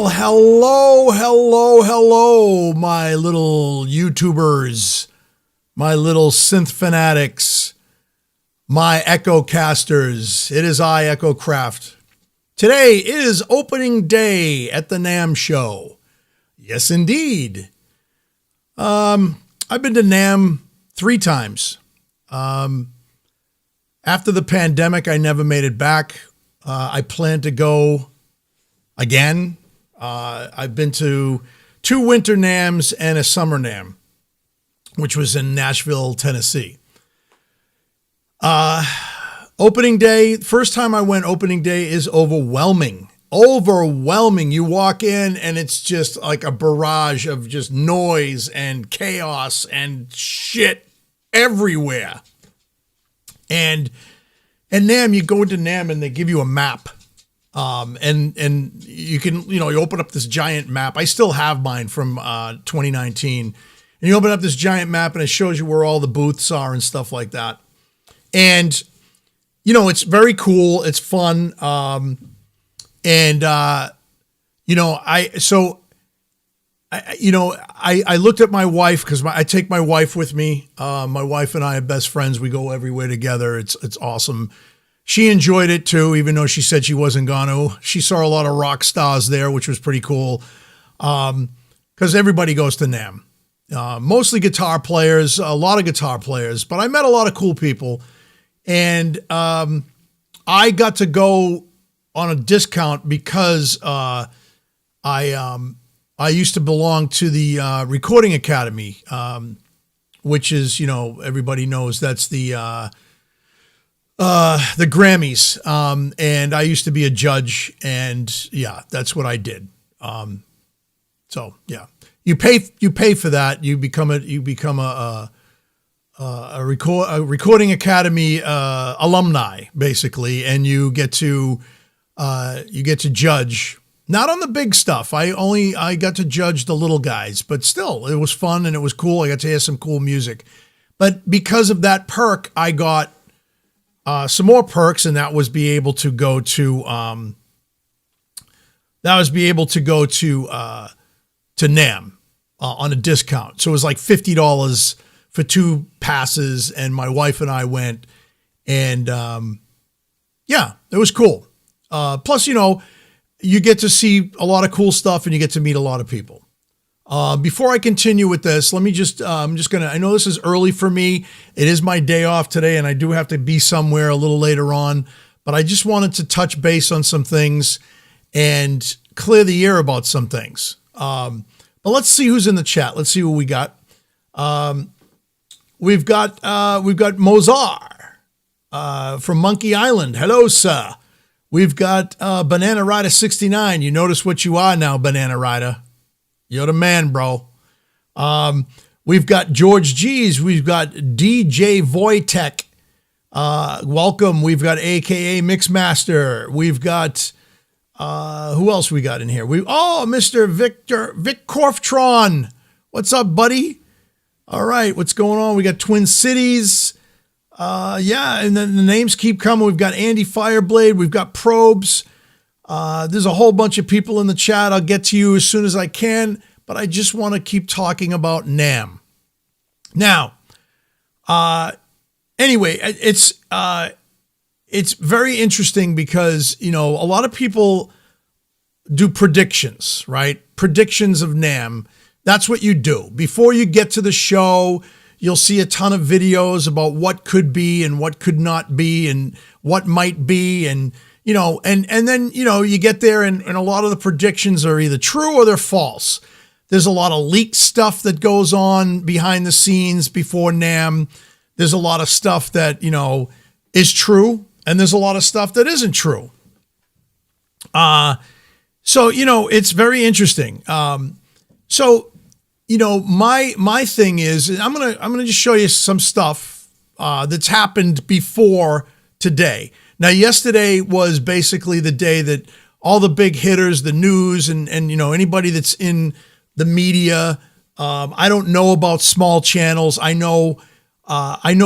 Well, hello, my little YouTubers, my little synth fanatics, my Echo casters. It is I, Echo Craft. Today is opening day at the NAMM show. Yes, indeed. I've been to NAMM 3 times. After the pandemic, I never made it back. I plan to go again. I've been to 2 winter NAMMs and a summer NAMM, which was in Nashville, Tennessee. Opening day, first time I went, opening day is overwhelming. Overwhelming. You walk in and it's just like a barrage of just noise and chaos and shit everywhere. And NAMM, you go into NAMM and they give you a map. And you can, you open up this giant map. I still have mine from 2019. And you open up this giant map and it shows you where all the booths are and stuff like that. And, it's very cool. It's fun. I looked at my wife because I take my wife with me. My wife and I are best friends. We go everywhere together. It's awesome. She enjoyed it too, even though she said she wasn't gonna. She saw a lot of rock stars there, which was pretty cool. Because everybody goes to NAMM. Mostly guitar players, a lot of guitar players, but I met a lot of cool people. And I got to go on a discount because I used to belong to the Recording Academy, which is, everybody knows that's the Grammys. And I used to be a judge, and yeah, that's what I did. So yeah, you pay for that. You become a Recording Academy alumni, basically, and you get to judge, not on the big stuff. I got to judge the little guys, but still, it was fun and it was cool. I got to hear some cool music. But because of that perk, I got some more perks, and that was be able to go to NAMM on a discount. So it was like $50 for 2 passes, and my wife and I went, and yeah, it was cool. Plus, you get to see a lot of cool stuff, and you get to meet a lot of people. Before I continue with this, let me I know this is early for me. It is my day off today, and I do have to be somewhere a little later on, but I just wanted to touch base on some things and clear the air about some things. But let's see who's in the chat. Let's see who we got. We've got Mozar from Monkey Island. Hello, sir. We've got Banana Rider 69. You notice what you are now, Banana Rider. You're the man, bro. We've got George G's. We've got DJ Voitech. Welcome. We've got AKA Mixmaster. We've got who else we got in here? Mr. Vic Korftron. What's up, buddy? All right, what's going on? We got Twin Cities. And then the names keep coming. We've got Andy Fireblade. We've got Probes. There's a whole bunch of people in the chat. I'll get to you as soon as I can, but I just want to keep talking about NAMM. Now, anyway, it's very interesting because, a lot of people do predictions, right? Predictions of NAMM. That's what you do. Before you get to the show, you'll see a ton of videos about what could be and what could not be and what might be. And, and then, you get there and a lot of the predictions are either true or they're false. There's a lot of leaked stuff that goes on behind the scenes before NAMM. There's a lot of stuff that, is true, and there's a lot of stuff that isn't true. So, it's very interesting. My thing is, I'm gonna just show you some stuff that's happened before today. Now, yesterday was basically the day that all the big hitters, the news, and anybody that's in the media. I don't know about small channels. I know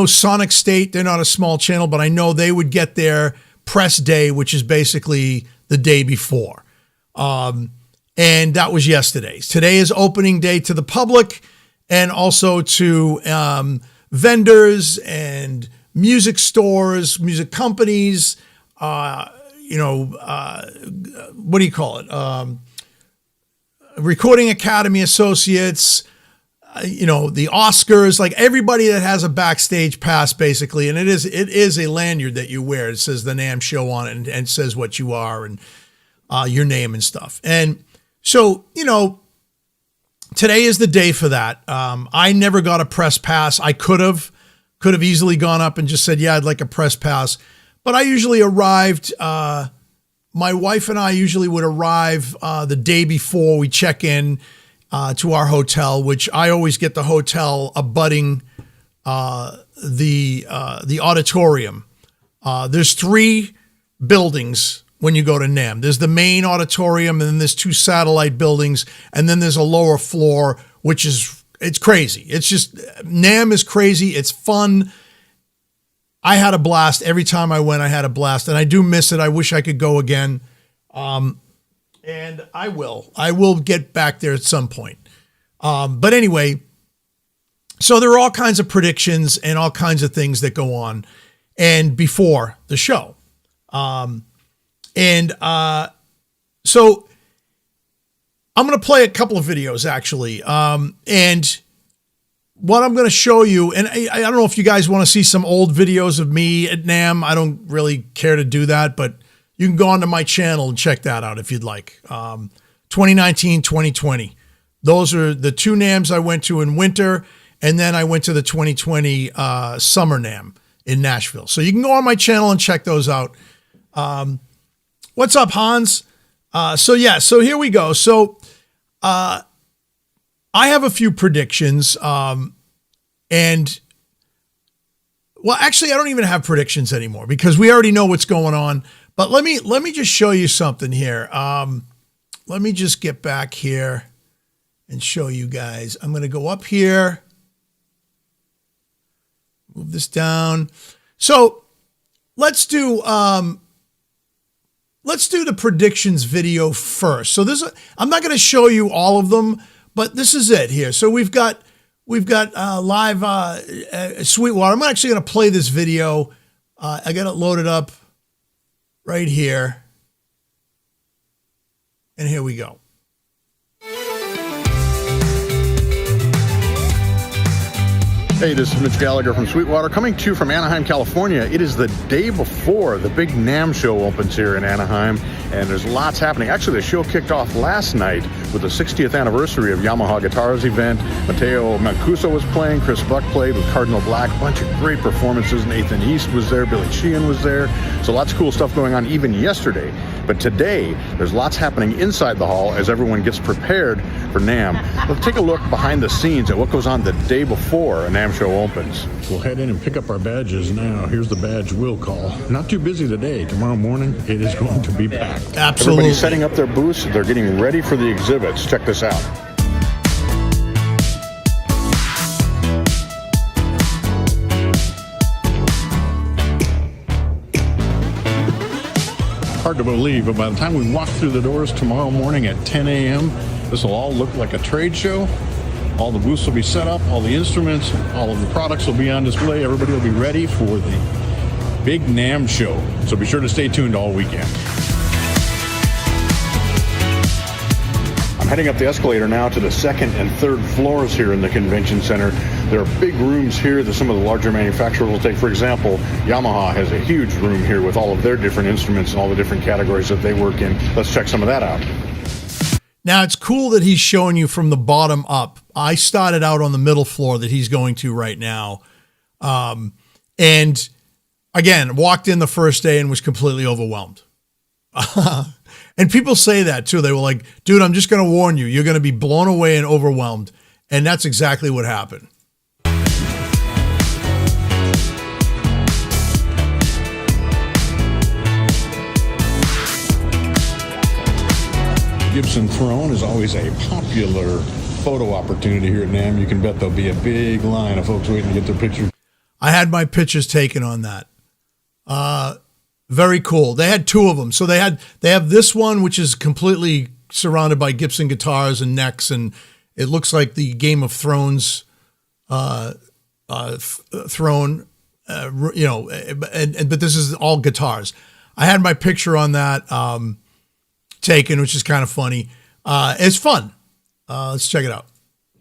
Sonic State. They're not a small channel, but I know they would get their press day, which is basically the day before. And that was yesterday. Today is opening day to the public and also to vendors and music stores, music companies, what do you call it? Recording Academy Associates, the Oscars, like everybody that has a backstage pass, basically. And it is a lanyard that you wear. It says the NAMM show on it and says what you are and your name and stuff. And so, today is the day for that. I never got a press pass. I could have easily gone up and just said, yeah, I'd like a press pass. But I usually arrived, my wife and I usually would arrive the day before we check in to our hotel, which I always get the hotel abutting the auditorium. There's 3 buildings when you go to NAMM. There's the main auditorium, and then there's 2 satellite buildings, and then there's a lower floor, it's crazy. It's just, NAMM is crazy. It's fun. I had a blast. Every time I went, I had a blast, and I do miss it. I wish I could go again. And I will get back there at some point. But anyway, so there are all kinds of predictions and all kinds of things that go on and before the show. So I'm going to play a couple of videos actually. And what I'm going to show you, and I don't know if you guys want to see some old videos of me at NAMM. I don't really care to do that, but you can go onto my channel and check that out if you'd like. 2019, 2020. Those are the 2 NAMMs I went to in winter, and then I went to the 2020 summer NAMM in Nashville. So you can go on my channel and check those out. What's up, Hans? So here we go. So I have a few predictions, and well, actually, I don't even have predictions anymore because we already know what's going on. But let me just show you something here. Let me just get back here and show you guys. I'm going to go up here, move this down. So let's do the predictions video first. So I'm not going to show you all of them, but this is it here. So we've got live Sweetwater. I'm actually going to play this video. I got it loaded up right here. And here we go. Hey, this is Mitch Gallagher from Sweetwater, coming to you from Anaheim, California. It is the day before the big NAMM show opens here in Anaheim, and there's lots happening. Actually, the show kicked off last night with the 60th anniversary of Yamaha Guitars event. Matteo Mancuso was playing, Chris Buck played with Cardinal Black, a bunch of great performances. Nathan East was there, Billy Sheehan was there. So lots of cool stuff going on even yesterday. But today, there's lots happening inside the hall as everyone gets prepared for NAMM. Let's take a look behind the scenes at what goes on the day before a NAMM show opens. We'll head in and pick up our badges now. Here's the badge will call. Not too busy today. Tomorrow morning, it is going to be packed. Absolutely. Everybody's setting up their booths. They're getting ready for the exhibits. Check this out. Hard to believe, but by the time we walk through the doors tomorrow morning at 10 a.m., this will all look like a trade show. All the booths will be set up, all the instruments, all of the products will be on display. Everybody will be ready for the big NAMM show. So be sure to stay tuned all weekend. I'm heading up the escalator now to the 2nd and 3rd floors here in the convention center. There are big rooms here that some of the larger manufacturers will take. For example, Yamaha has a huge room here with all of their different instruments and all the different categories that they work in. Let's check some of that out. Now, it's cool that he's showing you from the bottom up. I started out on the middle floor that he's going to right now. And again, walked in the first day and was completely overwhelmed. And people say that too. They were like, dude, I'm just going to warn you. You're going to be blown away and overwhelmed. And that's exactly what happened. Gibson Throne is always a popular photo opportunity here at NAMM. You can bet there'll be a big line of folks waiting to get their pictures. I had my pictures taken on that. Very cool. They had 2 of them. So they have this one, which is completely surrounded by Gibson guitars and necks, and it looks like the Game of Thrones throne, but this is all guitars. I had my picture on that taken, which is kind of funny. It's fun. Let's check it out.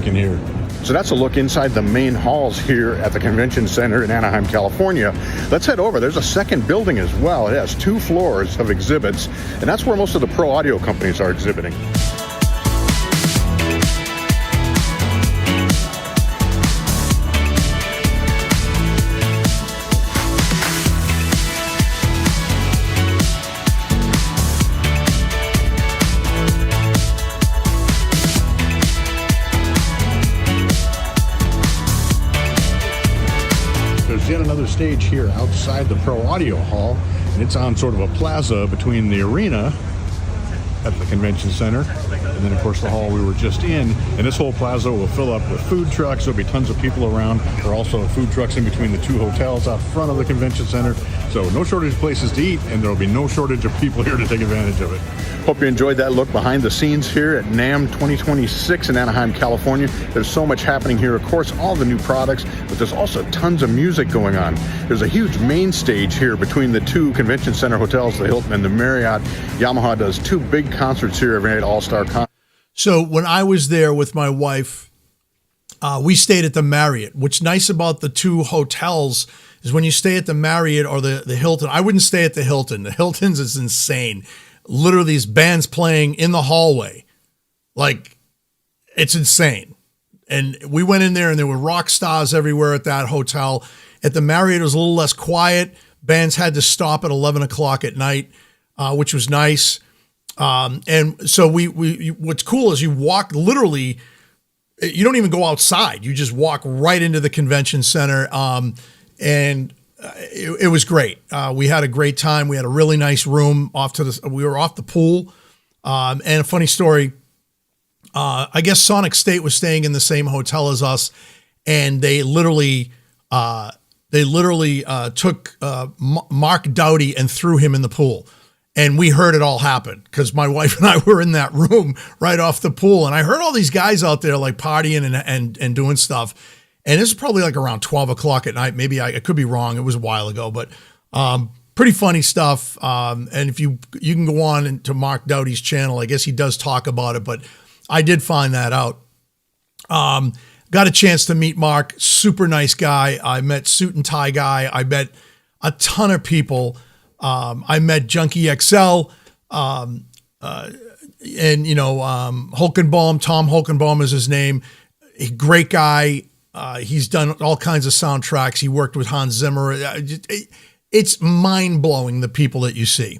In here. So that's a look inside the main halls here at the Convention Center in Anaheim, California. Let's head over. There's a second building as well. It has 2 floors of exhibits, and that's where most of the pro audio companies are exhibiting. Yet another stage here outside the Pro Audio Hall, and it's on sort of a plaza between the arena at the Convention Center and then of course the hall we were just in, and this whole plaza will fill up with food trucks. There'll be tons of people around. There are also food trucks in between the 2 hotels out front of the Convention Center, so no shortage of places to eat, and there will be no shortage of people here to take advantage of it. Hope you enjoyed that look behind the scenes here at NAMM 2026 in Anaheim, California. There's so much happening here. Of course, all the new products, but there's also tons of music going on. There's a huge main stage here between the 2 Convention Center hotels, the Hilton and the Marriott. Yamaha does 2 big concerts here every night, all-star concerts. So when I was there with my wife, we stayed at the Marriott. What's nice about the 2 hotels is when you stay at the Marriott or the Hilton, I wouldn't stay at the Hilton. The Hilton's is insane. Literally, these bands playing in the hallway. Like, it's insane. And we went in there and there were rock stars everywhere at that hotel. At the Marriott, it was a little less quiet. Bands had to stop at 11 o'clock at night, which was nice. And so we what's cool is you walk literally, you don't even go outside. You just walk right into the convention center. And it was great. We had a great time. We had a really nice room we were off the pool. And a funny story, I guess Sonic State was staying in the same hotel as us, and they literally took Mark Dowdy and threw him in the pool. And we heard it all happen because my wife and I were in that room right off the pool. And I heard all these guys out there like partying and doing stuff. And this is probably like around 12 o'clock at night. Maybe I could be wrong. It was a while ago, but pretty funny stuff. And if you can go on to Mark Dowdy's channel, I guess he does talk about it, but I did find that out. Got a chance to meet Mark, super nice guy. I met Suit and Tie Guy. I met a ton of people. I met Junkie XL, and Holkenbaum, Tom Holkenbaum is his name. A great guy. He's done all kinds of soundtracks. He worked with Hans Zimmer. It's mind-blowing, the people that you see.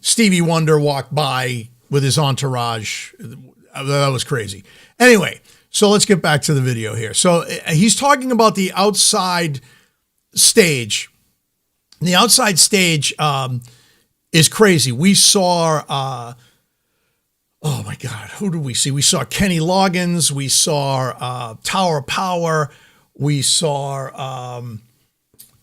Stevie Wonder walked by with his entourage. That was crazy. Anyway, so let's get back to the video here. So he's talking about the outside stage. The outside stage is crazy. We saw... oh my God, who did we see? We saw Kenny Loggins. We saw Tower of Power. We saw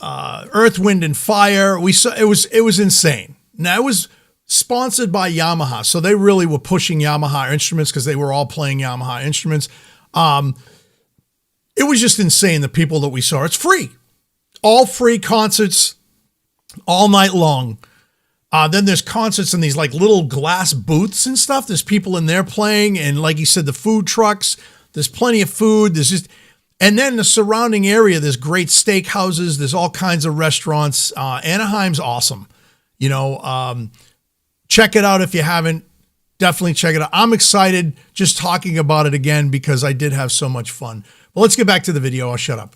Earth, Wind, and Fire. We saw it was insane. Now it was sponsored by Yamaha, so they really were pushing Yamaha instruments because they were all playing Yamaha instruments. It was just insane, the people that we saw. It's free, all free concerts, all night long. Then there's concerts in these like little glass booths and stuff. There's people in there playing. And like you said, the food trucks, there's plenty of food. And then the surrounding area, there's great steakhouses. There's all kinds of restaurants. Anaheim's awesome. Check it out if you haven't. Definitely check it out. I'm excited just talking about it again because I did have so much fun. But let's get back to the video. I'll shut up.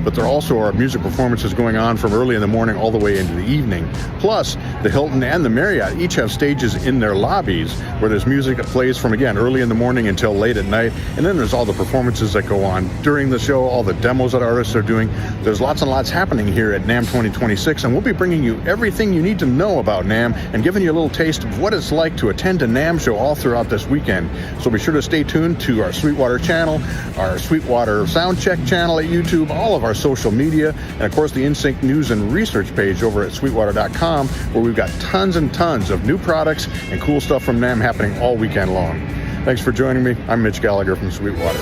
But there also are music performances going on from early in the morning all the way into the evening. Plus, the Hilton and the Marriott each have stages in their lobbies where there's music that plays from, again, early in the morning until late at night. And then there's all the performances that go on during the show, all the demos that artists are doing. There's lots and lots happening here at NAMM 2026, and we'll be bringing you everything you need to know about NAMM and giving you a little taste of what it's like to attend a NAMM show all throughout this weekend. So be sure to stay tuned to our Sweetwater channel, our Sweetwater Soundcheck channel at YouTube, all of our social media, and of course the NSYNC news and research page over at sweetwater.com, where we've got tons and tons of new products and cool stuff from NAMM happening all weekend long. Thanks for joining me. I'm Mitch Gallagher from Sweetwater.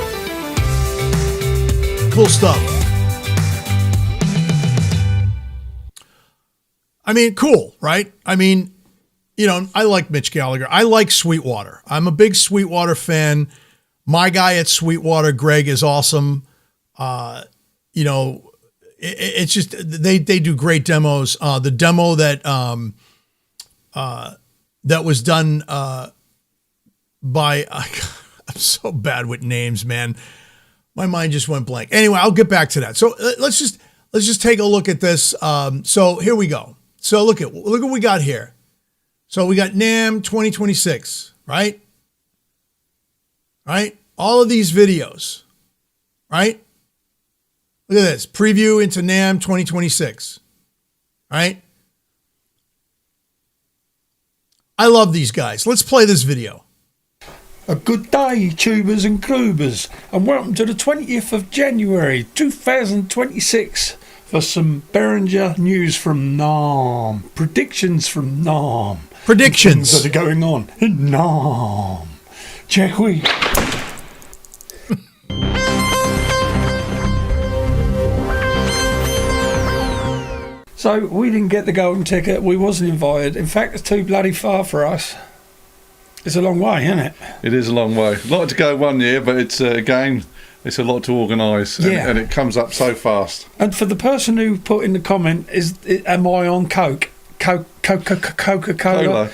Cool stuff. I mean, cool, right? I mean, you know, I like Mitch Gallagher. I like Sweetwater. I'm a big Sweetwater fan. My guy at Sweetwater, Greg, is awesome. You know, it's just they do great demos. The demo that was done by I'm so bad with names, man. My mind just went blank. Anyway, I'll get back to that. So let's just take a look at this. So here we go. So look what we got here. So we got NAMM 2026, right? Right? All of these videos, right? Look at this. Preview into NAMM 2026, right? I love these guys. Let's play this video. A good day, tubers and groovers, and welcome to the 20th of January 2026 for some Behringer news from NAMM. Predictions from NAMM. Predictions that are going on in NAMM. Check we. So we didn't get the golden ticket. We wasn't invited. In fact, it's too bloody far for us. It's a long way, isn't it? It is a long way. A lot to go one year, but it's again, it's a lot to organise, and it comes up so fast. And for the person who put in the comment, am I on Coke? Coca-Cola?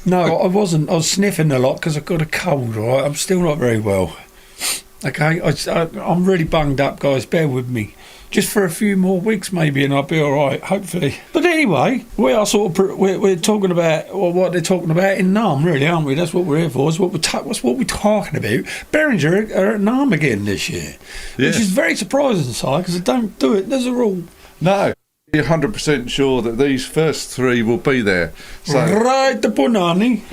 No, I wasn't. I was sniffing a lot because I've got a cold, right? I'm still not very well. Okay, I'm really bunged up, guys. Bear with me. Just for a few more weeks, maybe, and I'll be all right, hopefully. But anyway, we are we're talking about what they're talking about in NAMM, really, aren't we? That's what we're here for. That's what we're talking about. Behringer are at NAMM again this year, which is very surprising, Si, because they don't do it. There's a rule. No, you're 100% sure that these first three will be there. So, right, the Bonani.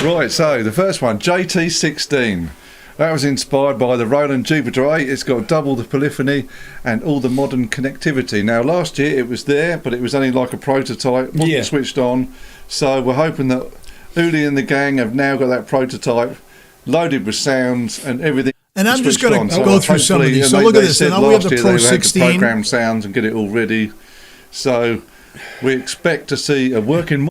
Right, so the first one, JT16. That was inspired by the Roland Jupiter 8. It's got double the polyphony and all the modern connectivity. Now, last year it was there, but it was only like a prototype, wasn't switched on. So we're hoping that Uli and the gang have now got that prototype loaded with sounds and everything. And I'm just going to go through some of these. So look at this. Now we have the Pro 16. Had to program sounds and get it all ready. So we expect to see a working.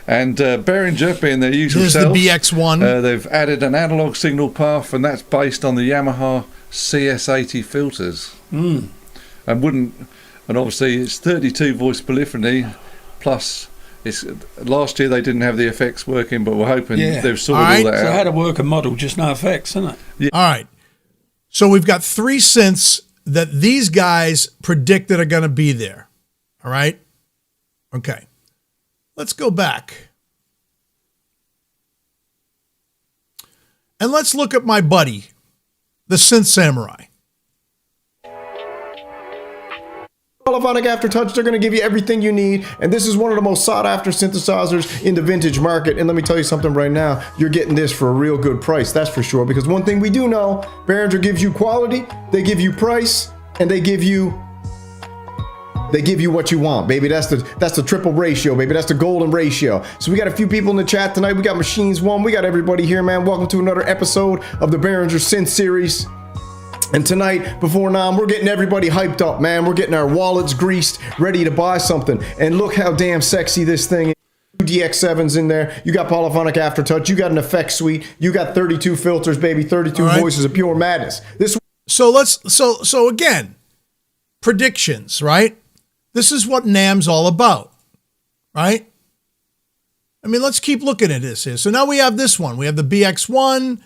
And Behringer, being their usual self, the BX1. They've added an analog signal path, and that's based on the Yamaha CS80 filters. And obviously it's 32 voice polyphony, plus last year they didn't have the effects working, but we're hoping they've sorted all that out. So how to work a model, just no effects, isn't it? Yeah. All right. So we've got three synths that these guys predicted are going to be there. All right. Okay. Let's go back. And let's look at my buddy, the Synth Samurai. Polyphonic Aftertouch, they're going to give you everything you need, and this is one of the most sought after synthesizers in the vintage market. And let me tell you something right now, you're getting this for a real good price, that's for sure, because one thing we do know, Behringer gives you quality, they give you price, and they give you what you want, baby. That's the triple ratio, baby. That's the golden ratio. So we got a few people in the chat tonight. We got Machines One. We got everybody here, man. Welcome to another episode of the Behringer Synth series. And tonight, before NAMM, we're getting everybody hyped up, man. We're getting our wallets greased, ready to buy something. And look how damn sexy this thing is. DX7s in there. You got Polyphonic Aftertouch. You got an effect suite. You got 32 filters, baby. 32 voices of pure madness. So again, predictions, right? This is what NAMM's all about, right? I mean, let's keep looking at this here. So now we have this one. We have the BX1.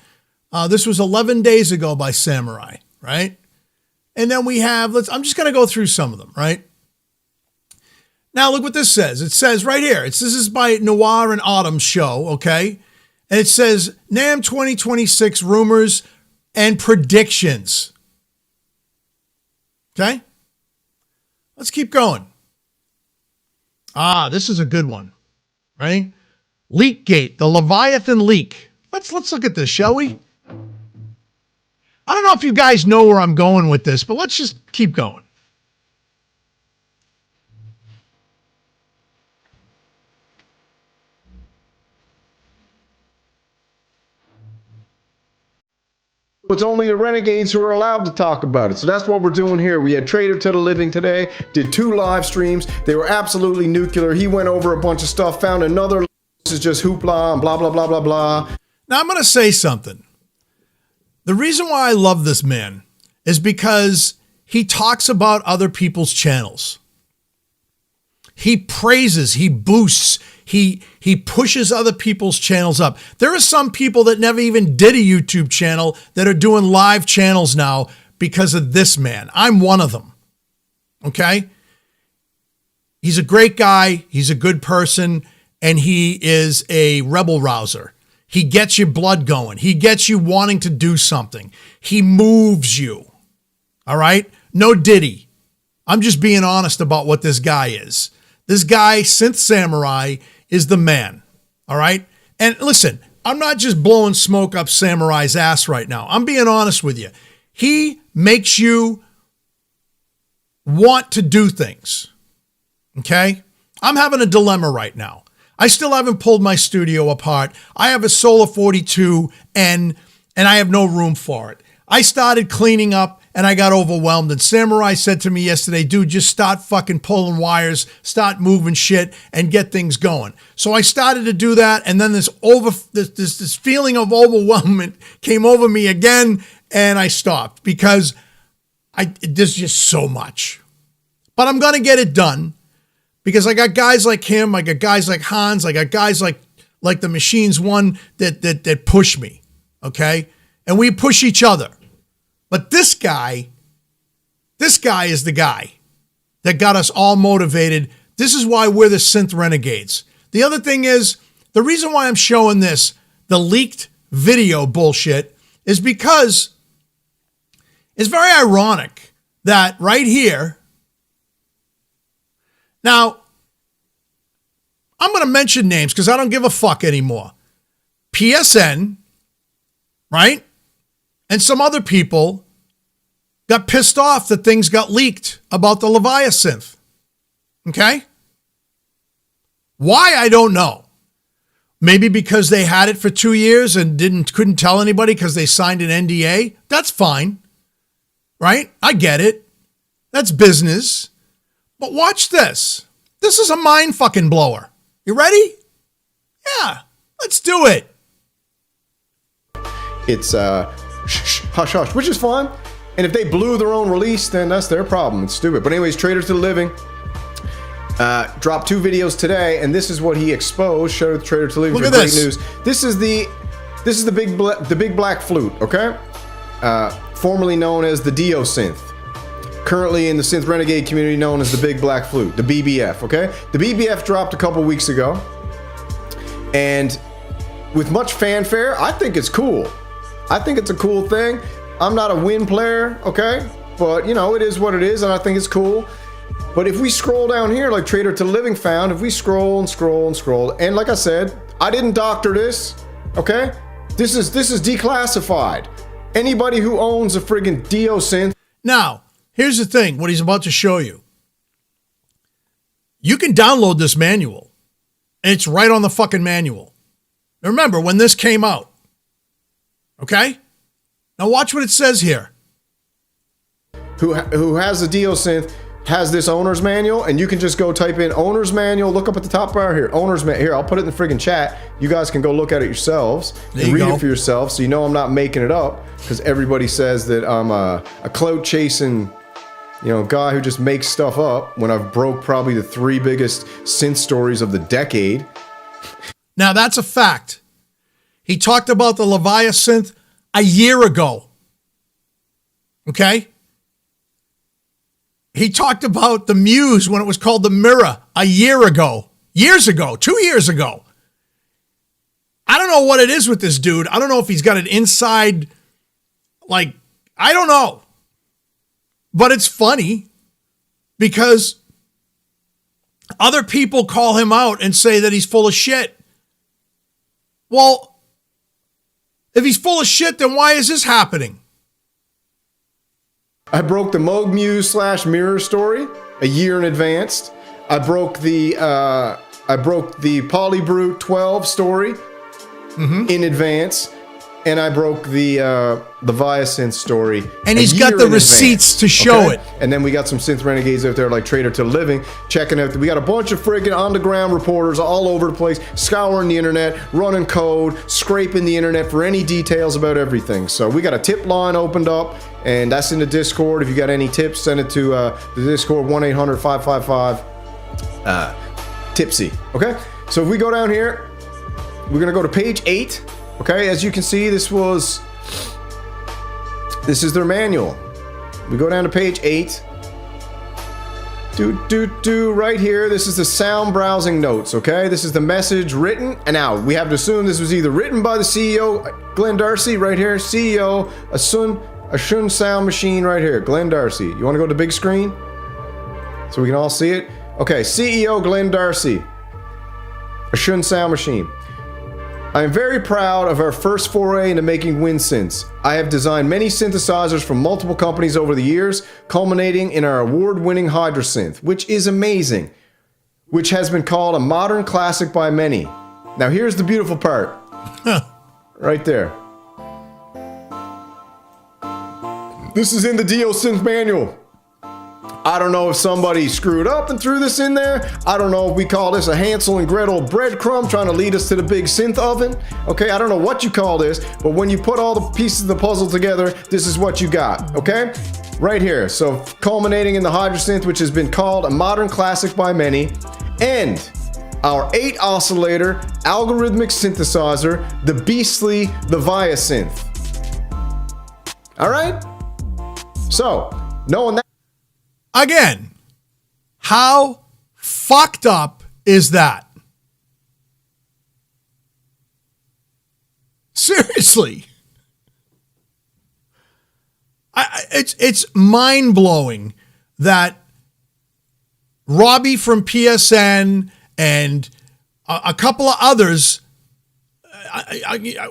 This was 11 days ago by Samurai, right? And then we have, I'm just going to go through some of them, right? Now look what this says. It says right here, this is by Noir and Autumn Show, okay? And it says NAMM 2026 rumors and predictions. Okay? Let's keep going. This is a good one, right? Leakgate, the Leviathan leak. Let's look at this, shall we? I don't know if you guys know where I'm going with this, but let's just keep going. it's only the renegades who are allowed to talk about it. So that's what we're doing here. We had Traitor to the Living today, did 2 live streams. They were absolutely nuclear. He went over a bunch of stuff, found another, this is just hoopla and blah, blah, blah, blah, blah. Now I'm going to say something. The reason why I love this man is because he talks about other people's channels. He praises, he boosts, he pushes other people's channels up. There are some people that never even did a YouTube channel that are doing live channels now because of this man. I'm one of them. Okay? He's a great guy, he's a good person, and he is a rebel rouser. He gets your blood going. He gets you wanting to do something. He moves you. All right? No Diddy. I'm just being honest about what this guy is. This guy, Synth Samurai, is the man. All right? And listen, I'm not just blowing smoke up Samurai's ass right now. I'm being honest with you. He makes you want to do things. Okay? I'm having a dilemma right now. I still haven't pulled my studio apart. I have a Solar 42N and I have no room for it. I started cleaning up and I got overwhelmed. And Samurai said to me yesterday, dude, just start fucking pulling wires, start moving shit and get things going. So I started to do that. And then this feeling of overwhelmment came over me again. And I stopped because there's just so much, but I'm going to get it done. Because I got guys like him, I got guys like Hans, I got guys like the Machines one that push me, okay? And we push each other. But this guy is the guy that got us all motivated. This is why we're the Synth Renegades. The other thing is, the reason why I'm showing this, the leaked video bullshit, is because it's very ironic that right here. Now, I'm going to mention names because I don't give a fuck anymore. PSN, right? And some other people got pissed off that things got leaked about the Leviathan. Okay? Why, I don't know. Maybe because they had it for 2 years and couldn't tell anybody because they signed an NDA. That's fine. Right? I get it. That's business. But watch this. This is a mind fucking blower. You ready? Yeah, let's do it. It's hush hush, which is fine. And if they blew their own release, then that's their problem. It's stupid. But anyways, Traitor to the Living dropped 2 videos today, and this is what he exposed. Showed Traitor to the Living for great news. This is the big black flute, okay? Formerly known as the Dio Synth. Currently in the Synth Renegade community known as the Big Black Flute, the BBF, okay? The BBF dropped a couple weeks ago, and with much fanfare, I think it's cool. I think it's a cool thing. I'm not a win player, okay? But, you know, it is what it is, and I think it's cool. But if we scroll down here, like Traitor to the Living found, if we scroll and scroll and scroll, and like I said, I didn't doctor this, okay? This is declassified. Anybody who owns a friggin' Dio Synth. Now, here's the thing, what he's about to show you. You can download this manual. And it's right on the fucking manual. Now remember, when this came out. Okay? Now watch what it says here. Who has the Dio Synth has this owner's manual, and you can just go type in owner's manual, look up at the top bar here, owner's manual. Here, I'll put it in the friggin' chat. You guys can go look at it yourselves and read it for yourselves, so you know I'm not making it up, because everybody says that I'm a clout chasing, you know, guy who just makes stuff up when I've broke probably the 3 biggest synth stories of the decade. Now that's a fact. He talked about the Leviathan a year ago. Okay? He talked about the Muse when it was called the Mirror a year ago. Years ago. 2 years ago. I don't know what it is with this dude. I don't know if he's got an inside, like, I don't know. But it's funny because other people call him out and say that he's full of shit. Well, if he's full of shit, then why is this happening? I broke the Moog Muse / Mirror story a year in advance. I broke the Polybrute 12 story in advance. and I broke the Viasynth story. And a he's got year the in receipts advance, to show it. And then we got some synth renegades out there like Trader to Living checking out. We got a bunch of friggin' on-the-ground reporters all over the place, scouring the internet, running code, scraping the internet for any details about everything. So we got a tip line opened up, and that's in the Discord. If you got any tips, send it to the Discord, 1-800-555-TIPSY. Okay? So if we go down here, we're going to go to page 8. Okay? As you can see, this is their manual. We go down to page 8. Right here. This is the sound browsing notes, okay? This is the message written and out. We have to assume this was either written by the CEO, Glenn Darcy, right here. CEO, Ashun Sound Machine, right here. Glenn Darcy. You want to go to the big screen? So we can all see it? Okay, CEO Glenn Darcy. Ashun Sound Machine. I am very proud of our first foray into making wind synths. I have designed many synthesizers from multiple companies over the years, culminating in our award-winning Hydrasynth, which is amazing, which has been called a modern classic by many. Now here's the beautiful part. Right there. This is in the DO Synth manual. I don't know if somebody screwed up and threw this in there. I don't know if we call this a Hansel and Gretel breadcrumb trying to lead us to the big synth oven. Okay, I don't know what you call this, but when you put all the pieces of the puzzle together, this is what you got, okay? Right here, so culminating in the Hydrasynth, which has been called a modern classic by many, and our 8 oscillator algorithmic synthesizer, the beastly Viasynth. All right? So, knowing that, again, how fucked up is that? Seriously. It's mind-blowing that Robbie from PSN and a couple of others,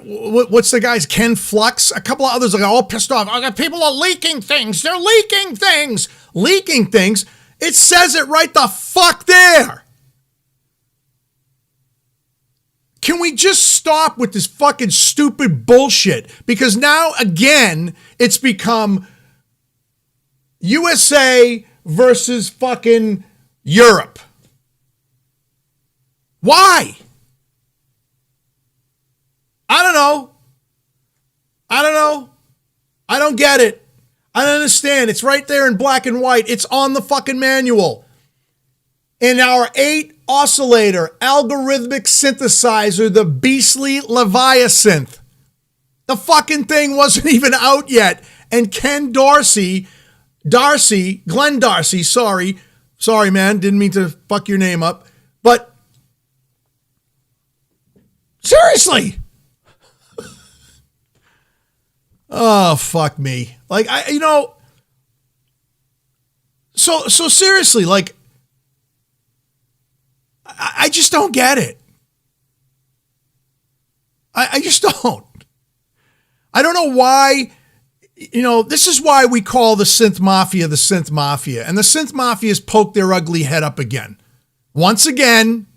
what's the guys, Ken Flux, a couple of others are all pissed off. People are leaking things. They're leaking things. Leaking things. It says it right the fuck there. Can we just stop with this fucking stupid bullshit? Because now, again, it's become USA versus fucking Europe. Why? I don't know. I don't get it. I don't understand. It's right there in black and white. It's on the fucking manual. In our 8 oscillator algorithmic synthesizer, the beastly Viasynth. The fucking thing wasn't even out yet. And Glenn Darcy, sorry man, didn't mean to fuck your name up. But seriously. Oh, fuck me. Like, so seriously, like, I just don't get it. I just don't. I don't know why, this is why we call the Synth Mafia the Synth Mafia. And the Synth Mafia's poked their ugly head up again. Once again,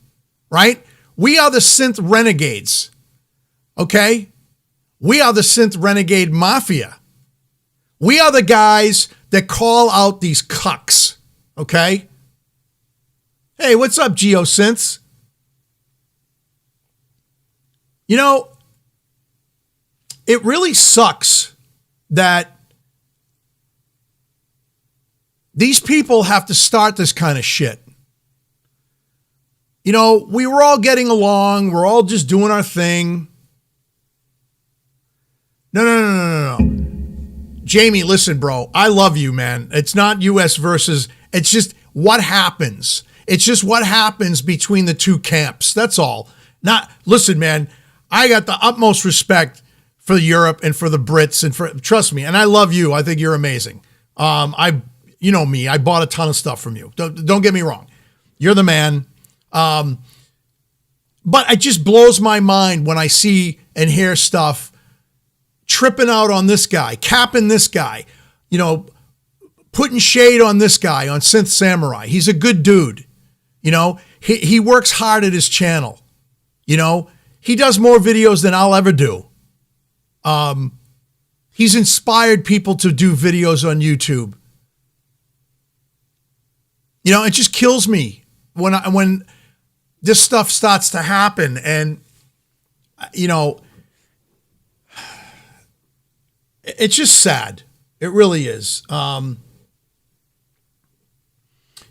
right? We are the Synth Renegades. Okay? We are the Synth Renegade Mafia. We are the guys that call out these cucks, okay? Hey, what's up, Geosynths? It really sucks that these people have to start this kind of shit. We were all getting along. We're all just doing our thing. No. Jamie, listen, bro. I love you, man. It's not US versus. It's just what happens. It's just what happens between the two camps. That's all. Listen, man. I got the utmost respect for Europe and for the Brits and trust me. And I love you. I think you're amazing. You know me. I bought a ton of stuff from you. Don't get me wrong. You're the man. But it just blows my mind when I see and hear stuff tripping out on this guy, capping this guy, putting shade on this guy, on Synth Samurai. He's a good dude. He works hard at his channel. He does more videos than I'll ever do. He's inspired people to do videos on YouTube. You know, it just kills me when this stuff starts to happen, and you know, it's just sad. It really is.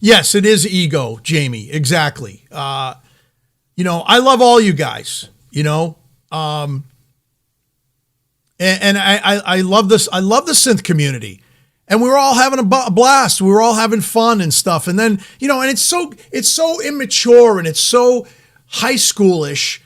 Yes, it is ego, Jamie. Exactly. You know, I love all you guys. You know, and I love this. I love the synth community, and we were all having a blast. We were all having fun and stuff. And then, you know, and it's so immature and it's so high schoolish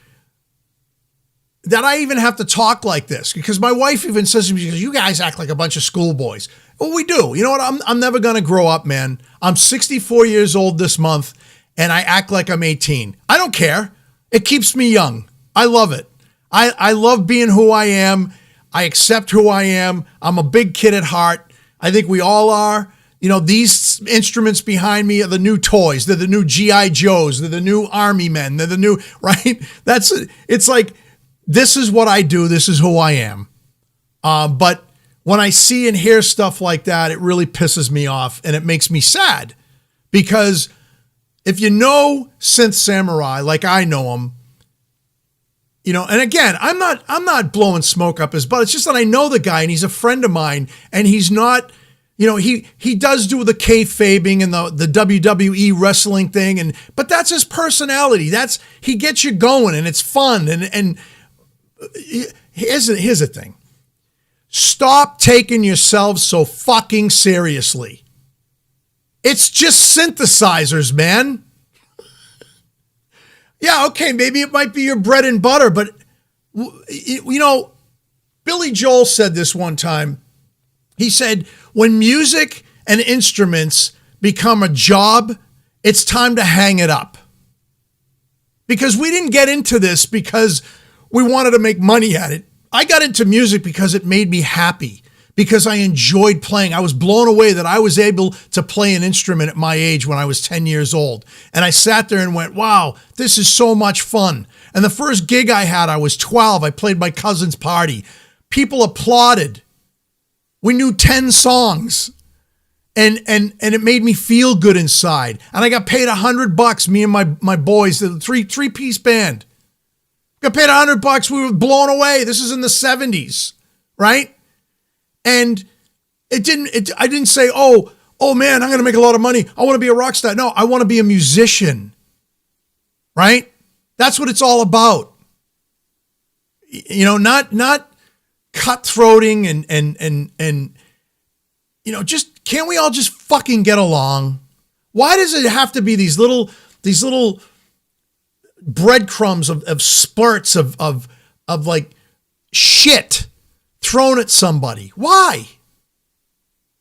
that I even have to talk like this, because my wife even says to me, she goes, "You guys act like a bunch of schoolboys." Well, we do. You know what? I'm never going to grow up, man. I'm 64 years old this month, and I act like I'm 18. I don't care. It keeps me young. I love it. I love being who I am. I accept who I am. I'm a big kid at heart. I think we all are. You know, these instruments behind me are the new toys. They're the new G.I. Joes. They're the new Army men. They're the new, right? It's like, this is what I do. This is who I am. But when I see and hear stuff like that, it really pisses me off, and it makes me sad, because if you know Synth Samurai like I know him, you know, and again, I'm not blowing smoke up his butt. It's just that I know the guy, and he's a friend of mine, and he's not, you know, he does do the kayfabing and the WWE wrestling thing, but that's his personality. He gets you going, and it's fun. And here's the thing. Stop taking yourselves so fucking seriously. It's just synthesizers, man. Yeah, okay, maybe it might be your bread and butter, but, you know, Billy Joel said this one time. He said, when music and instruments become a job, it's time to hang it up. Because we didn't get into this because we wanted to make money at it. I got into music because it made me happy, because I enjoyed playing. I was blown away that I was able to play an instrument at my age when I was 10 years old. And I sat there and went, wow, this is so much fun. And the first gig I had, I was 12. I played my cousin's party. People applauded. We knew 10 songs. And it made me feel good inside. And I got paid $100, me and my boys, the three-piece band. Got paid $100. We were blown away. This is in the 70s, right? And I didn't say, oh man, I'm going to make a lot of money. I want to be a rock star. No, I want to be a musician, right? That's what it's all about. You know, not cutthroating and you know, just, can't we all just fucking get along? Why does it have to be these little breadcrumbs of spurts of like shit thrown at somebody? Why?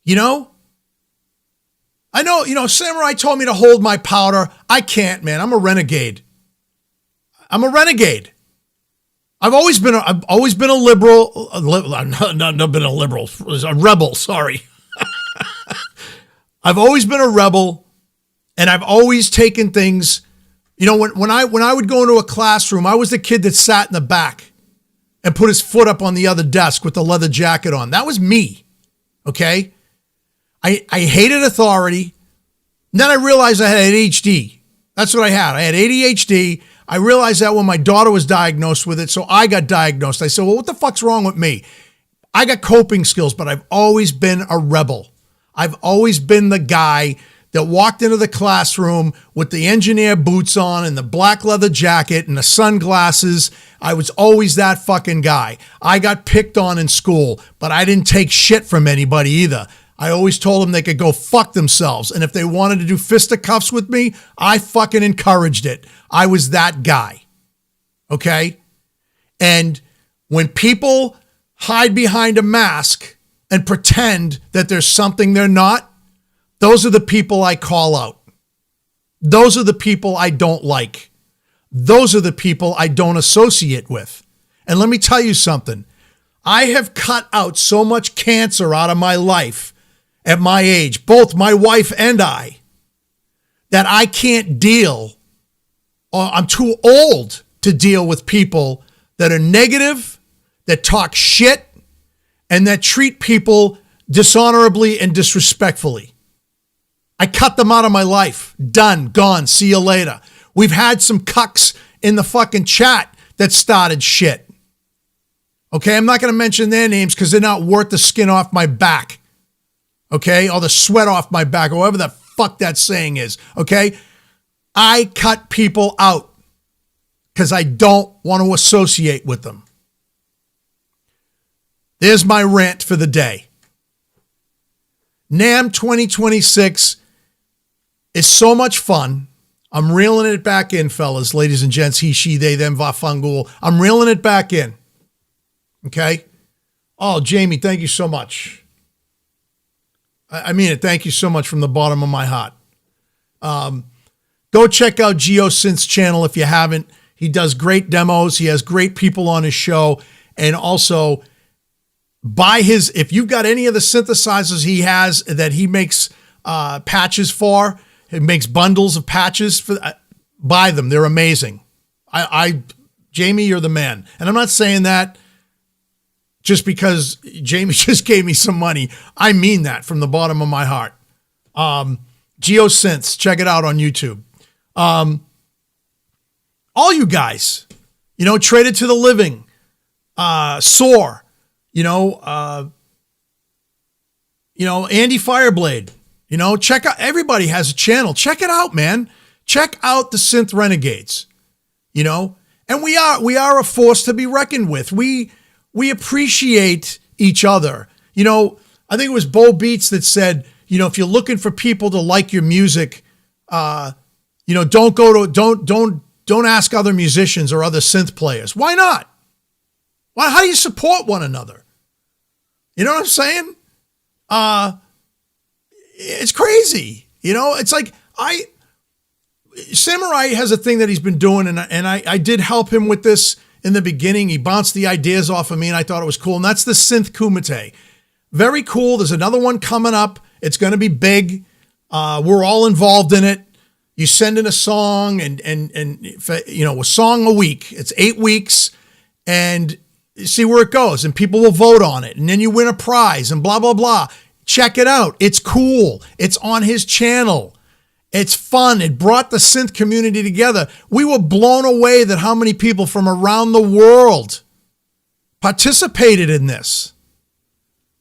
You know? I know, you know, Samurai told me to hold my powder. I can't, man. I'm a renegade. I've always been a liberal. Not been a liberal. A rebel. Sorry. I've always been a rebel, and I've always taken things. You know, when I would go into a classroom, I was the kid that sat in the back and put his foot up on the other desk with the leather jacket on. That was me. Okay. I hated authority. And then I realized I had ADHD. That's what I had. I had ADHD. I realized that when my daughter was diagnosed with it, so I got diagnosed. I said, well, what the fuck's wrong with me? I got coping skills, but I've always been a rebel. I've always been the guy that walked into the classroom with the engineer boots on and the black leather jacket and the sunglasses. I was always that fucking guy. I got picked on in school, but I didn't take shit from anybody either. I always told them they could go fuck themselves. And if they wanted to do fisticuffs with me, I fucking encouraged it. I was that guy. Okay? And when people hide behind a mask and pretend that there's something they're not, those are the people I call out. Those are the people I don't like. Those are the people I don't associate with. And let me tell you something. I have cut out so much cancer out of my life at my age, both my wife and I, that I can't deal, or I'm too old to deal with people that are negative, that talk shit, and that treat people dishonorably and disrespectfully. I cut them out of my life. Done. Gone. See you later. We've had some cucks in the fucking chat that started shit. Okay, I'm not going to mention their names because they're not worth the skin off my back. Okay, or the sweat off my back, or whatever the fuck that saying is. Okay, I cut people out because I don't want to associate with them. There's my rant for the day. NAMM 2026 is so much fun. I'm reeling it back in, fellas, ladies and gents, he, she, they, them, va, fungul. I'm reeling it back in. Okay? Oh, Jamie, thank you so much. I mean it. Thank you so much from the bottom of my heart. Go check out Synth's channel if you haven't. He does great demos. He has great people on his show. And also, buy his, if you've got any of the synthesizers he has that he makes patches for, he makes bundles of patches for, buy them. They're amazing. Jamie, you're the man. And I'm not saying that just because Jamie just gave me some money. I mean that from the bottom of my heart. Synths, check it out on YouTube. All you guys, Traded to the Living, Soar, Andy Fireblade, check out, everybody has a channel. Check it out, man. Check out the Synth Renegades, and we are a force to be reckoned with. We appreciate each other. I think it was Bo Beats that said, if you're looking for people to like your music, don't ask other musicians or other synth players. Why not? How do you support one another? You know what I'm saying? It's crazy. It's like Samurai has a thing that he's been doing, and I did help him with this in the beginning. He bounced the ideas off of me, and I thought it was cool. And that's the Synth Kumite. Very cool. There's another one coming up. It's going to be big. We're all involved in it. You send in a song and a song a week. It's 8 weeks, and you see where it goes, and people will vote on it, and then you win a prize and blah, blah, blah. Check it out. It's cool. It's on his channel. It's fun. It brought the synth community together. We were blown away that how many people from around the world participated in this.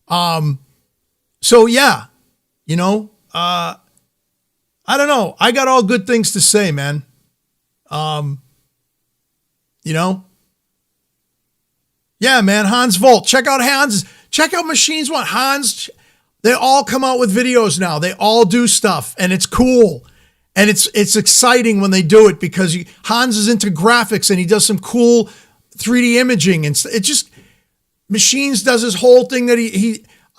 So yeah, I don't know. I got all good things to say, man. Yeah, man. Hans Volt. Check out Hans. Check out Machines One. Hans, they all come out with videos now. They all do stuff, and it's cool. And it's exciting when they do it because Hans is into graphics and he does some cool 3D imaging. And it just, Machines does his whole thing that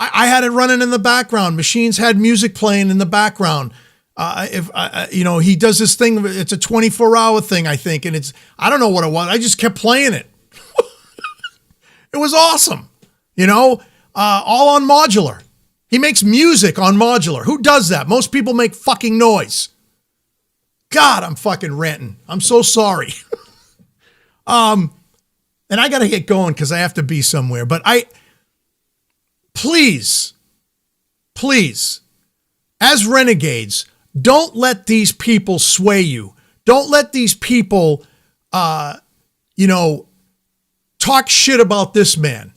I had it running in the background. Machines had music playing in the background. He does this thing. It's a 24-hour thing, I think. And I don't know what it was. I just kept playing it. It was awesome. All on modular. He makes music on modular. Who does that? Most people make fucking noise. God, I'm fucking ranting. I'm so sorry. And I got to get going because I have to be somewhere. But please, as renegades, don't let these people sway you. Don't let these people, talk shit about this man.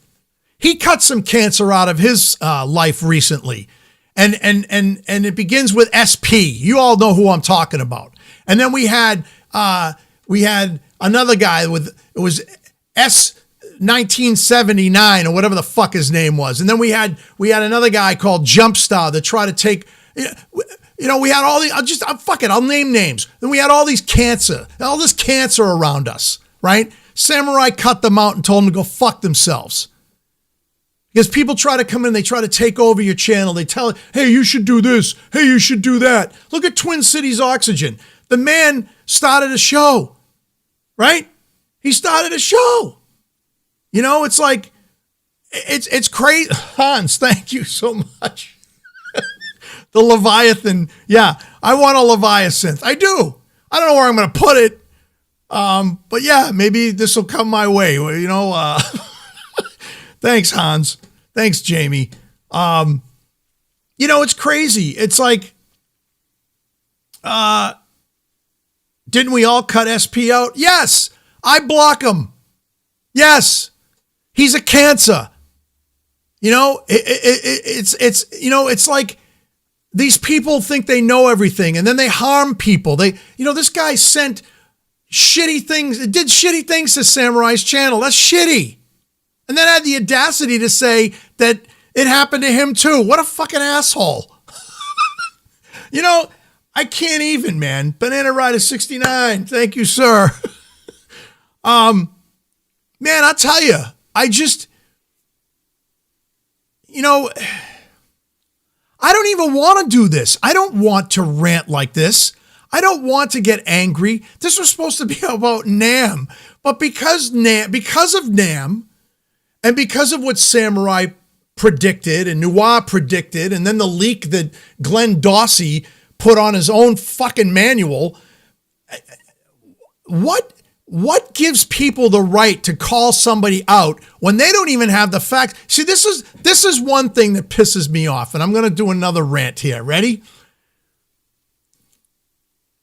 He cut some cancer out of his life recently. And it begins with SP. You all know who I'm talking about. And then we had another guy it was S1979 or whatever the fuck his name was. And then we had another guy called Jumpstar that tried to take, we had all these, I'll name names. Then we had all this cancer around us, right? Samurai cut them out and told them to go fuck themselves. Because people try to come in, they try to take over your channel. They tell, hey, you should do this. Hey, you should do that. Look at Twin Cities Oxygen. The man started a show, right? He started a show. It's like, it's crazy. Hans, thank you so much. The Leviathan. Yeah, I want a Leviathan. I do. I don't know where I'm going to put it. But yeah, maybe this will come my way. Thanks, Hans. Thanks, Jamie. It's crazy. It's like, didn't we all cut SP out? Yes. I block him. Yes. He's a cancer. It's like these people think they know everything and then they harm people. This guy sent shitty things, did shitty things to Samurai's channel. That's shitty. And then had the audacity to say that it happened to him too. What a fucking asshole. I can't even, man. Banana Rider 69. Thank you, sir. Man, I'll tell you, I don't even want to do this. I don't want to rant like this. I don't want to get angry. This was supposed to be about NAMM. But because of NAMM, and because of what Samurai predicted and Noir predicted, and then the leak that Glenn Dorsey put on his own fucking manual, what gives people the right to call somebody out when they don't even have the facts? See, this is one thing that pisses me off, and I'm going to do another rant here. Ready?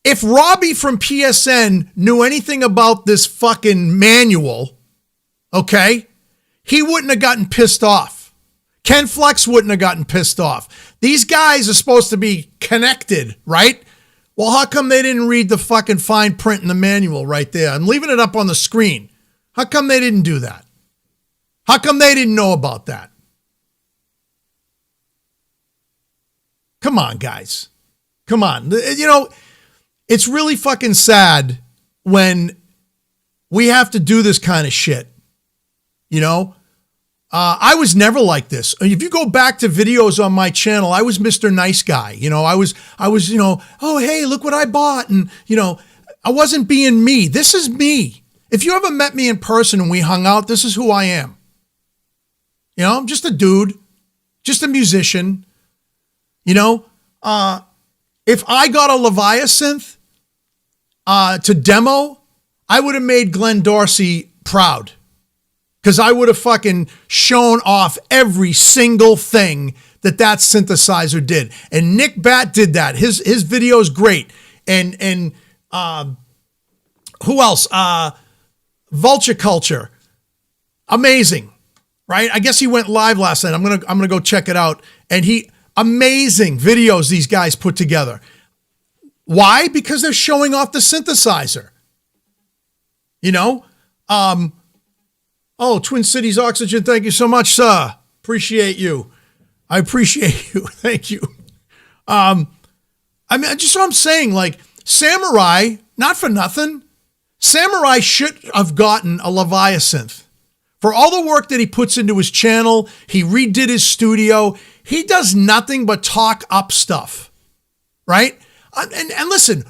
If Robbie from PSN knew anything about this fucking manual, okay, he wouldn't have gotten pissed off. Ken Flex wouldn't have gotten pissed off. These guys are supposed to be connected, right? Well, how come they didn't read the fucking fine print in the manual right there? I'm leaving it up on the screen. How come they didn't do that? How come they didn't know about that? Come on, guys. Come on. It's really fucking sad when we have to do this kind of shit. I was never like this. If you go back to videos on my channel, I was Mr. Nice Guy. I was, oh, hey, look what I bought. And, I wasn't being me. This is me. If you ever met me in person and we hung out, this is who I am. I'm just a dude, just a musician. If I got a Leviathan to demo, I would have made Glenn Dorsey proud. Because I would have fucking shown off every single thing that synthesizer did. And Nick Bat did that. His video is great. And who else? Vulture Culture. Amazing. Right? I guess he went live last night. I'm gonna go check it out. And amazing videos these guys put together. Why? Because they're showing off the synthesizer. Oh, Twin Cities Oxygen, thank you so much, sir. Appreciate you. I appreciate you. Thank you. Just what I'm saying, like, Samurai, not for nothing, Samurai should have gotten a Leviathan. For all the work that he puts into his channel, he redid his studio, he does nothing but talk up stuff, right? And listen,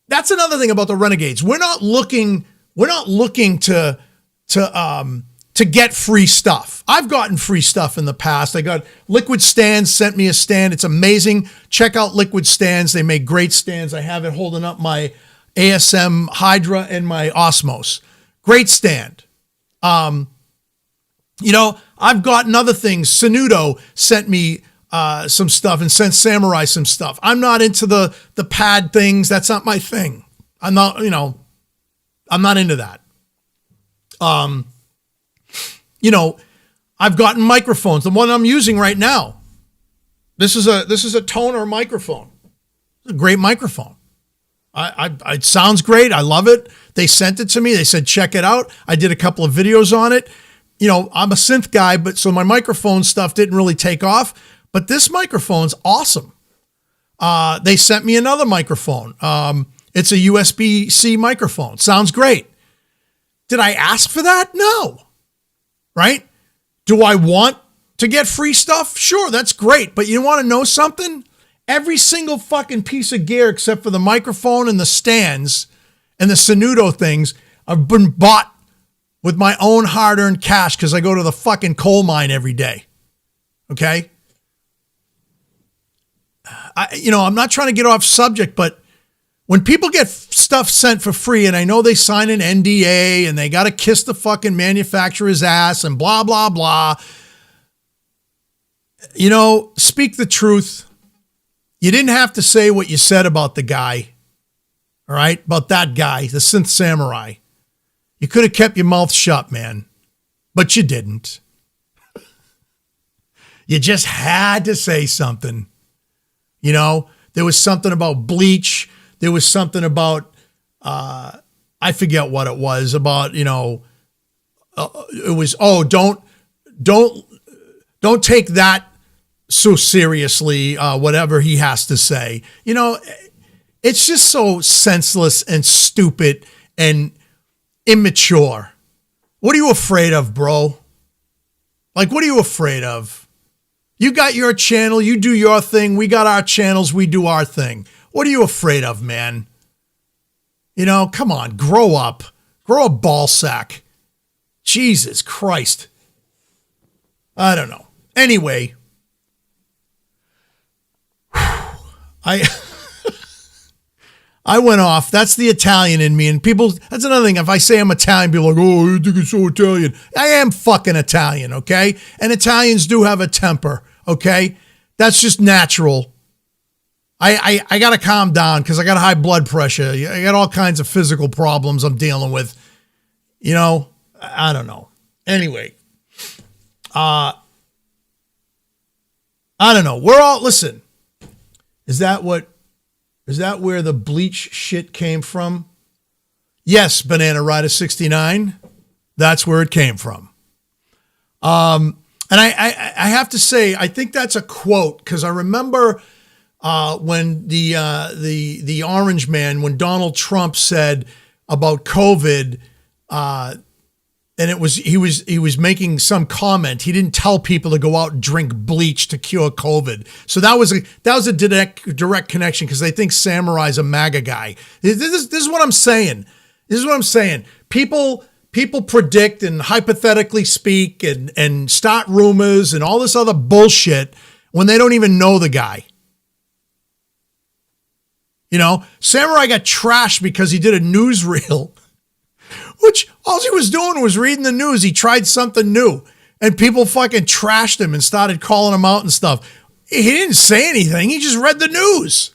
that's another thing about the Renegades. We're not looking to get free stuff. I've gotten free stuff in the past. I got Liquid Stands sent me a stand. It's amazing. Check out Liquid Stands. They make great stands. I have it holding up my ASM Hydra and my Osmos. Great stand. I've gotten other things. Sanudo sent me some stuff and sent Samurai some stuff. I'm not into the pad things. That's not my thing. I'm not into that. I've gotten microphones. The one I'm using right now. This is a toner microphone. It's a great microphone. It sounds great. I love it. They sent it to me. They said, check it out. I did a couple of videos on it. I'm a synth guy, but so my microphone stuff didn't really take off, but this microphone's awesome. They sent me another microphone. It's a USB-C microphone. Sounds great. Did I ask for that? No. Right? Do I want to get free stuff? Sure, that's great. But you want to know something? Every single fucking piece of gear except for the microphone and the stands and the Sanudo things have been bought with my own hard-earned cash because I go to the fucking coal mine every day. Okay? I'm not trying to get off subject, but when people get stuff sent for free, and I know they sign an NDA and they got to kiss the fucking manufacturer's ass and blah, blah, blah. speak the truth. You didn't have to say what you said about the guy, all right? About that guy, the Synth Samurai. You could have kept your mouth shut, man, but you didn't. You just had to say something. There was something about bleach. There was something about, I forget what it was, about, it was, don't take that so seriously, whatever he has to say. It's just so senseless and stupid and immature. What are you afraid of, bro? Like, what are you afraid of? You got your channel, you do your thing. We got our channels, we do our thing. What are you afraid of, man? Come on, grow up. Grow a ball sack. Jesus Christ. I don't know. Anyway, I went off. That's the Italian in me. And people, that's another thing. If I say I'm Italian, people are like, oh, you think it's so Italian. I am fucking Italian, okay? And Italians do have a temper, okay? That's just natural. I got to calm down because I got high blood pressure. I got all kinds of physical problems I'm dealing with. I don't know. Anyway, I don't know. Listen, is that where the bleach shit came from? Yes, Banana Rider 69. That's where it came from. And I have to say, I think that's a quote because I remember when the Orange Man, when Donald Trump said about COVID, and he was making some comment. He didn't tell people to go out and drink bleach to cure COVID. So that was a direct connection because they think Samurai's a MAGA guy. This is what I'm saying. People predict and hypothetically speak and start rumors and all this other bullshit when they don't even know the guy. Samurai got trashed because he did a newsreel. Which all he was doing was reading the news. He tried something new and people fucking trashed him and started calling him out and stuff. He didn't say anything. He just read the news.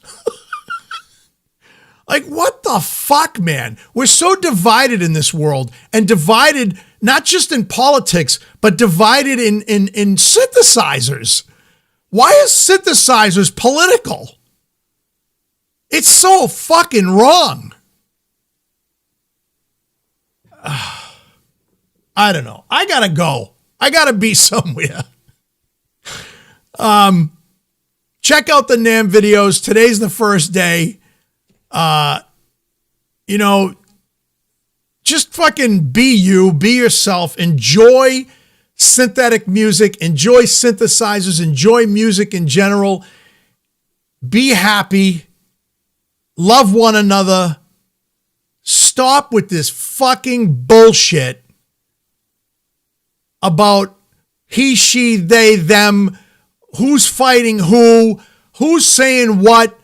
Like, what the fuck, man? We're so divided in this world and divided not just in politics, but divided in synthesizers. Why is synthesizers political? It's so fucking wrong. I don't know. I gotta go. I gotta be somewhere. Check out the NAMM videos. Today's the first day. Just fucking be you, be yourself. Enjoy synthetic music. Enjoy synthesizers. Enjoy music in general. Be happy. Love one another. Stop with this fucking bullshit about he, she, they, them, who's fighting who's saying what.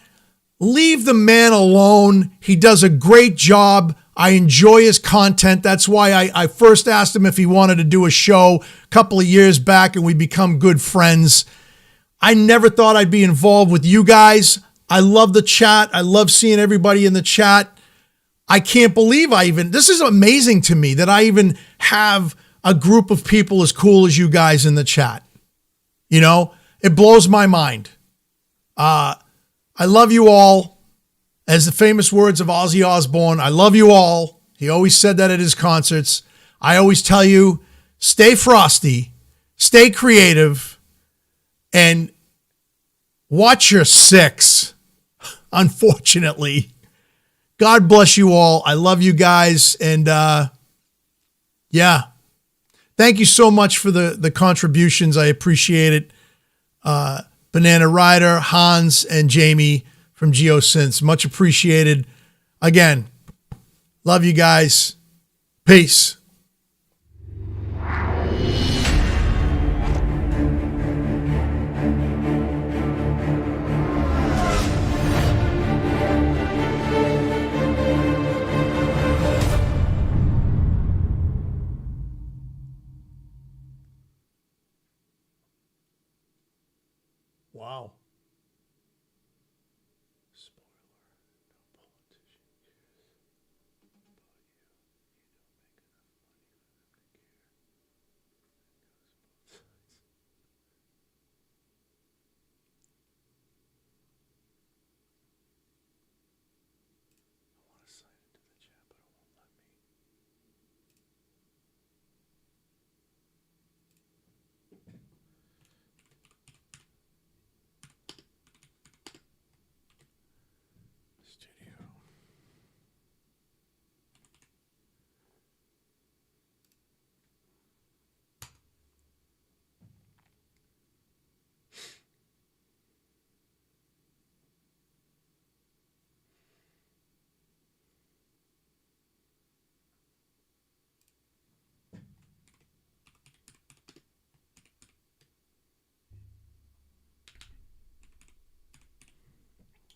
Leave the man alone. He does a great job. I enjoy his content. That's why I first asked him if he wanted to do a show a couple of years back and we become good friends. I never thought I'd be involved with you guys. I love the chat. I love seeing everybody in the chat. I can't believe this is amazing to me that I even have a group of people as cool as you guys in the chat. It blows my mind. I love you all. As the famous words of Ozzy Osbourne, I love you all. He always said that at his concerts. I always tell you, stay frosty, stay creative, and watch your six, unfortunately. God bless you all. I love you guys. And thank you so much for the contributions. I appreciate it. Banana Rider, Hans, and Jamie from GeoSynths. Much appreciated. Again, love you guys. Peace.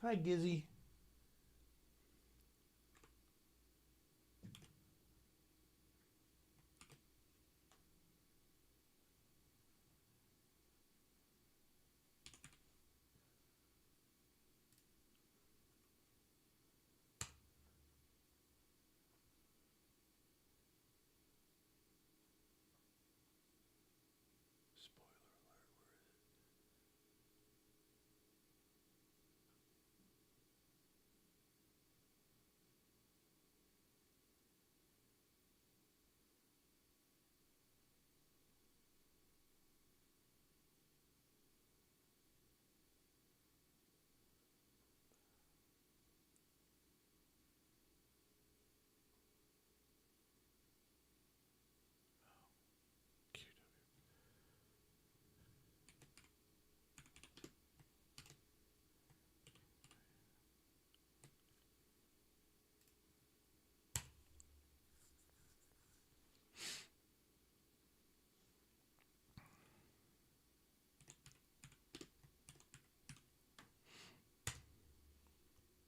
Hi, Gizzy.